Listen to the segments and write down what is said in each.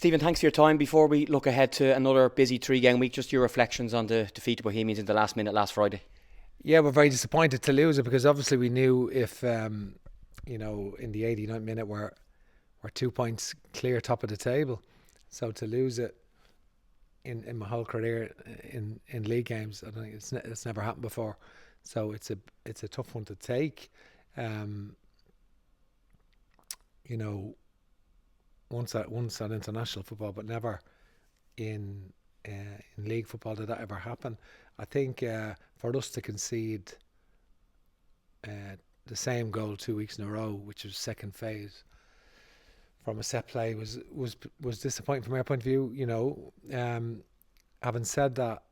Stephen, thanks for your time. Before we look ahead to another busy 3-game week, just your reflections on the defeat of Bohemians in the last minute last Friday. Yeah, we're very disappointed to lose it because obviously we knew if, in the 89th minute we're 2 points clear top of the table. So to lose it in my whole career in league games, I don't think it's never happened before. So it's a tough one to take. Once at international football, but never in league football did that ever happen. I think for us to concede the same goal 2 weeks in a row, which was second phase from a set play, was disappointing from our point of view. Having said that,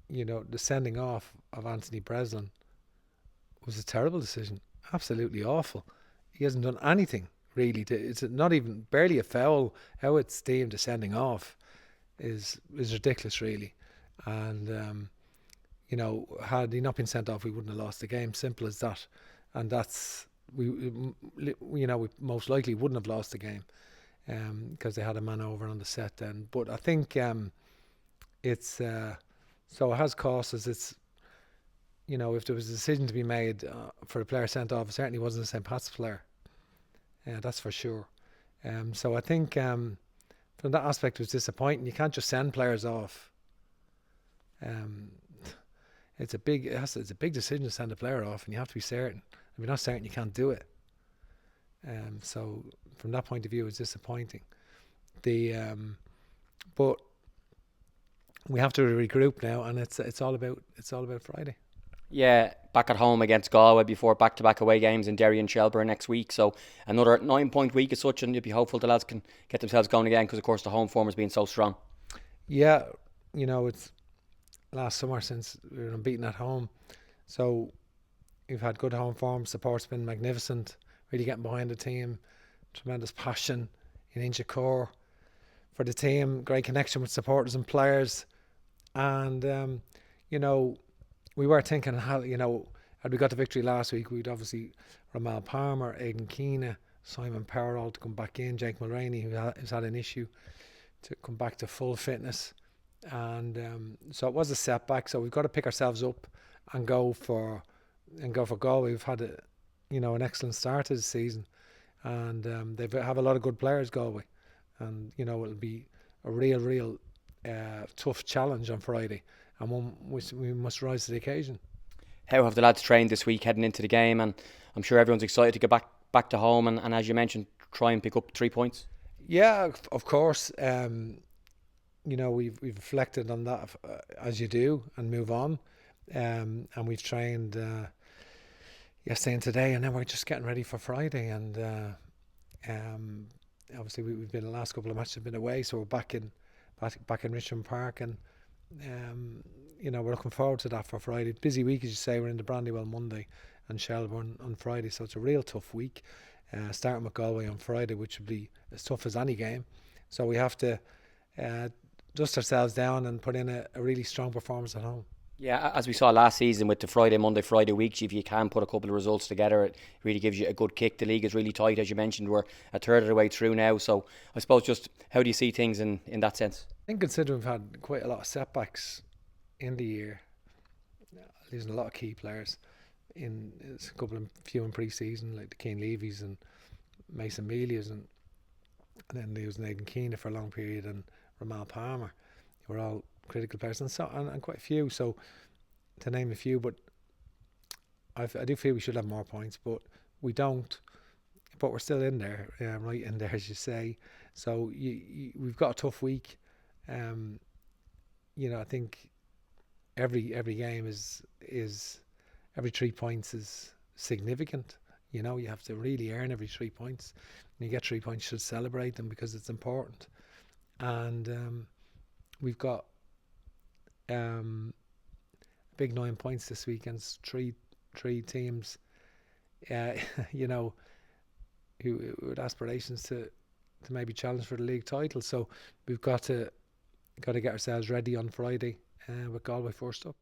the sending off of Anthony Breslin was a terrible decision, absolutely awful. He hasn't done anything really. It's not even barely a foul. How it's deemed a sending off is ridiculous, really. And had he not been sent off, we wouldn't have lost the game. Simple as that. And that's we most likely wouldn't have lost the game because they had a man over on the set then. But I think it's so it has cost us. It's if there was a decision to be made for a player sent off, it certainly wasn't a St. Pat's player. That's for sure. So I think from that aspect it was disappointing. You can't just send players off. It's a big decision to send a player off, and you have to be certain. If you're not certain, you can't do it. So from that point of view, it's disappointing. But we have to regroup now, and it's all about Friday. Yeah, back at home against Galway before back-to-back away games in Derry and _Shelburne next week. So another 9-point week as such, and you'd be hopeful the lads can get themselves going again because, of course, the home form has been so strong. Yeah, it's last summer since we were unbeaten at home. So we've had good home form. Support's been magnificent. Really getting behind the team. Tremendous passion in inch of core for the team. Great connection with supporters and players. And, we were thinking, had we got the victory last week, we'd obviously 𝗵𝗃𝗱𝗆, 𝗵𝗃𝗃𝗡𝗏, Simon Parallel to come back in, Jake Mulroney, who's had an issue, to come back to full fitness. And so it was a setback. So we've got to pick ourselves up and go for Galway. We've had an excellent start to the season, and they have a lot of good players, Galway, and it'll be a real tough challenge on Friday, and one which we must rise to the occasion. How have the lads trained this week heading into the game? And I'm sure everyone's excited to get back to home and as you mentioned, try and pick up 3 points. Yeah, of course. We've reflected on that as you do, and move on. And we've trained yesterday and today, and then we're just getting ready for Friday. And obviously we've been the last couple of matches have been away, so we're back in Richmond Park, and we're looking forward to that for Friday. Busy week, as you say. We're in the Brandywell Monday and Shelburne on Friday, so it's a real tough week. Starting with Galway on Friday, which will be as tough as any game. So we have to dust ourselves down and put in a really strong performance at home. Yeah, as we saw last season with the Friday weeks, if you can put a couple of results together, it really gives you a good kick. The league is really tight, as you mentioned. We're a third of the way through now. So I suppose just how do you see things in that sense? I think considering we've had quite a lot of setbacks in the year, losing a lot of key players, in a few in pre-season, like the 𝗀𝗏𝗏𝗍s and Mason Melias, and then losing Aidan Keena for a long period, and 𝗵𝗃𝗱𝗆, who were all critical players, and quite a few. So to name a few, but I do feel we should have more points, but we don't. But we're still in there, right in there, as you say. So we've got a tough week. I think every game is every 3 points is significant. You have to really earn every 3 points. When you get 3 points, you should celebrate them because it's important. And we've got big 9 points this week against three teams, who with aspirations to maybe challenge for the league title. So we've got to get ourselves ready on Friday with Galway first up.